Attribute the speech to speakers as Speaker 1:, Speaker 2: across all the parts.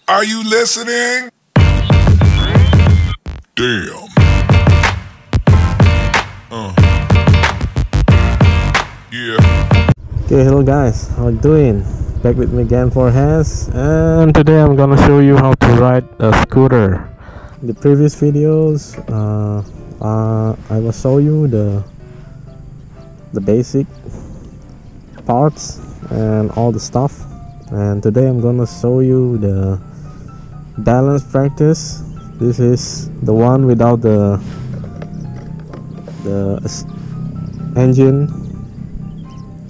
Speaker 1: Are you listening? Damn. Yeah.
Speaker 2: Okay, hello guys, how you doing? Back with me again for Has, and today I'm gonna show you how to ride a scooter. In the previous videos, I will show you the basic parts and all the stuff, and today I'm gonna show you the balance practice. This is the one without the engine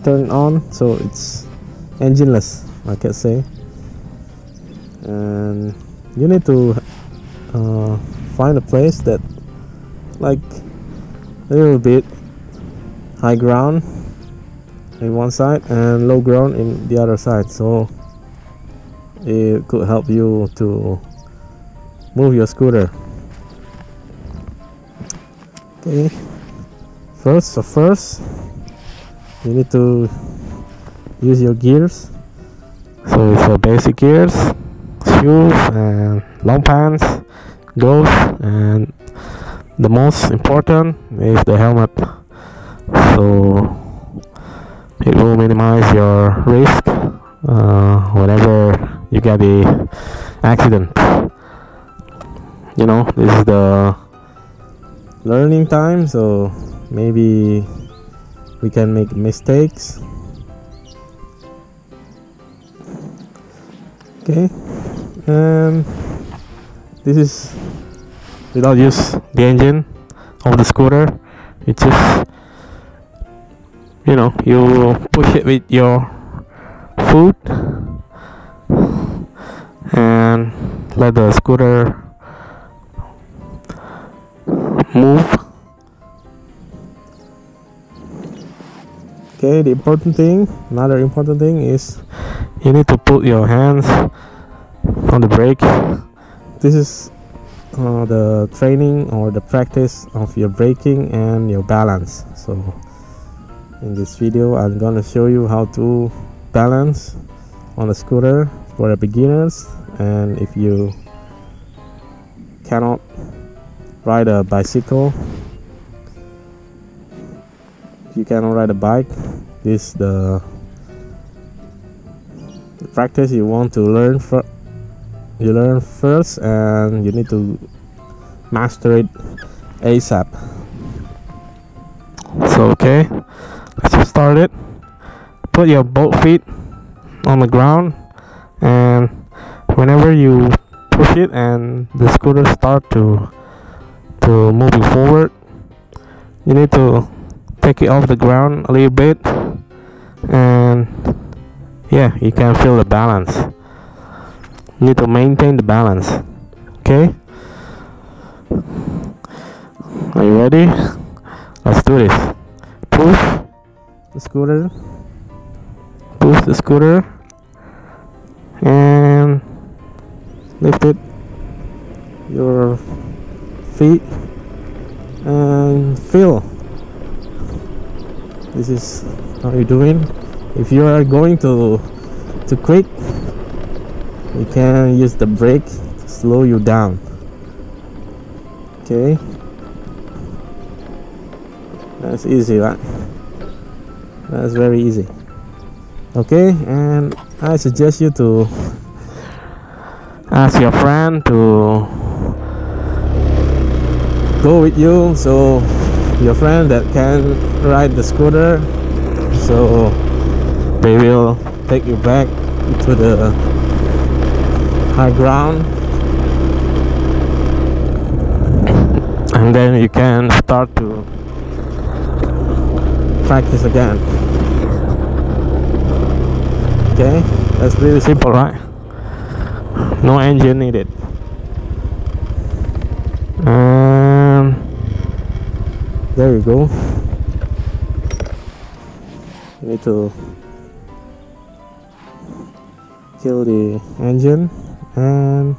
Speaker 2: turned on, so it's engineless, I can say. And you need to find a place that like a little bit high ground in one side and low ground in the other side, so it could help you to move your scooter. Okay, first you need to use your gears. So it's a basic gears, shoes and long pants, gloves, and the most important is the helmet. So it will minimize your risk whenever you get the accident. You know, this is the learning time, so maybe we can make mistakes. Okay, and this is without use the engine of the scooter. It's just, you know, you push it with your foot and let the scooter move. Okay, another important thing is you need to put your hands on the brake. This is the training or the practice of your braking and your balance. So in this video I'm gonna show you how to balance on a scooter for the beginners, and if you cannot ride a bicycle, if you cannot ride a bike, this is the practice you want to learn first, and you need to master it ASAP. So okay, let's just start it. Put your both feet on the ground, and whenever you push it and the scooter start to moving forward, you need to take it off the ground a little bit, and yeah, you can feel the balance. You need to maintain the balance. Okay, are you ready? Let's do this. Push the scooter and lift it your feet and feel. This is how you're doing. If you are going to quick, you can use the brake to slow you down. Okay, that's easy, right? That's very easy. Okay, and I suggest you to ask your friend to go with you, so your friend that can ride the scooter, so they will take you back to the high ground, and then you can start to practice again. Okay, that's really simple, right? No engine needed. And there you go. You need to kill the engine, and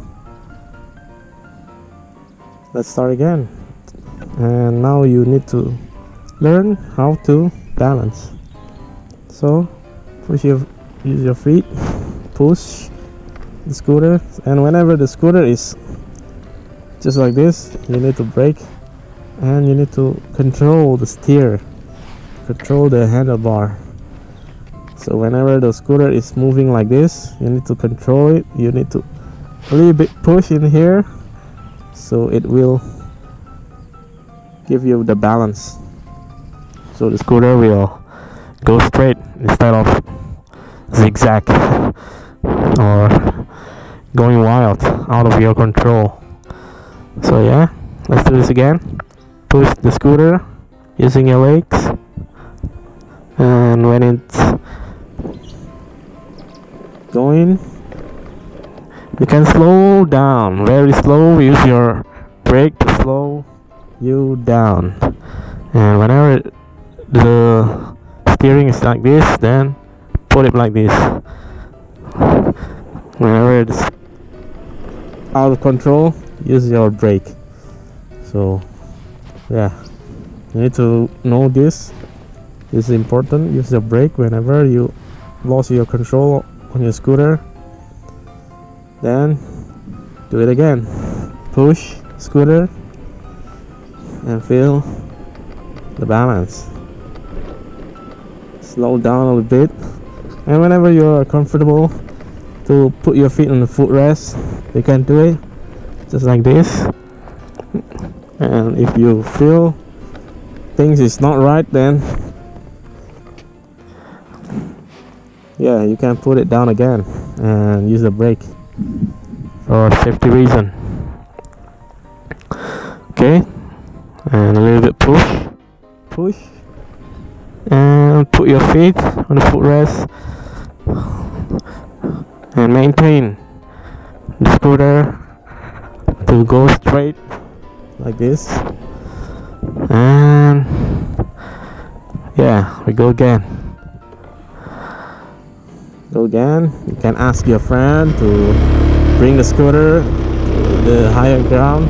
Speaker 2: let's start again. And now you need to learn how to balance. So use your feet, push the scooter, and whenever the scooter is just like this, you need to brake, and you need to control the steer, control the handlebar. So whenever the scooter is moving like this, you need to control it. You need to a little bit push in here, so it will give you the balance. So the scooter will go straight instead of zigzag or going wild out of your control. So yeah, let's do this again. Push the scooter using your legs, and when it's going, you can slow down very slow. Use your brake to slow you down, and whenever the steering is like this, then put it like this. Whenever it's out of control, use your brake. So yeah, you need to know this. This is important. Use your brake whenever you lost your control on your scooter. Then do it again. Push scooter and feel the balance. Slow down a little bit, and whenever you are comfortable to put your feet on the footrest, you can do it just like this. And if you feel things is not right, then yeah, you can put it down again and use the brake for safety reason. Okay, and a little bit push, and put your feet on the footrest, and maintain the scooter to go straight like this. And yeah, we go again. You can ask your friend to bring the scooter to the higher ground.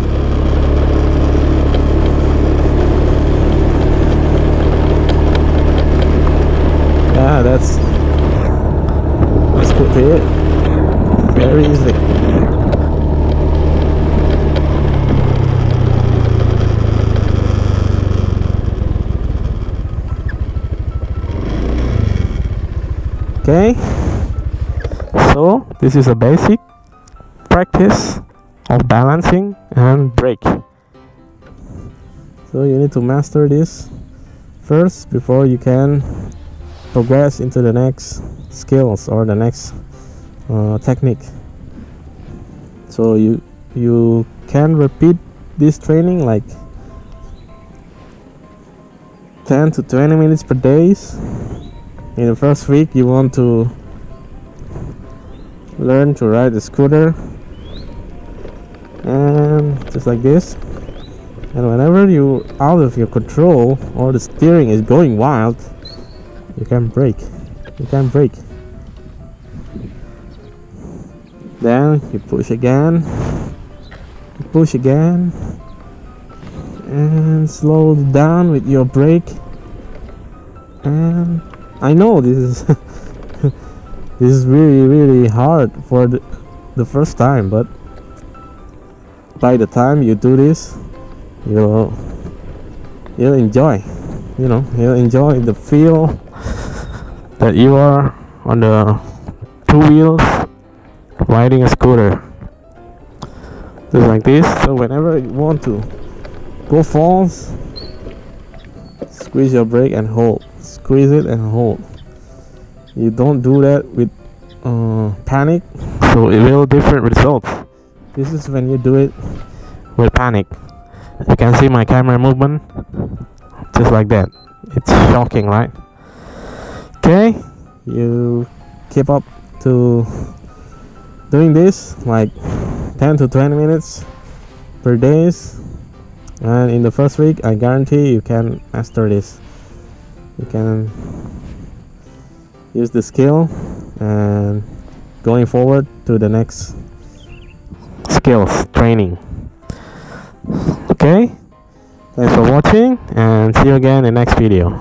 Speaker 2: Yeah, that's good to it. Very easy. Okay, so this is a basic practice of balancing and brake. So you need to master this first before you can progress into the next skills or the next technique. So you can repeat this training like 10 to 20 minutes per day. In the first week, you want to learn to ride the scooter, and just like this. And whenever you're out of your control or the steering is going wild, you can brake. Then you push again, and slow down with your brake. And I know this is this is really hard for the first time, but by the time you do this, you'll enjoy. You'll enjoy the feel that you are on the two wheels riding a scooter, just like this. So whenever you want to go falls, squeeze your brake and hold. Squeeze it and hold. You don't do that with panic, so it will different results. This is when you do it with panic. You can see my camera movement, just like that. It's shocking, right? Okay, you keep up to doing this like 10 to 20 minutes per day, and in the first week I guarantee you can master this. You can use the skill and going forward to the next skills training. Okay, thanks for watching, and see you again in the next video.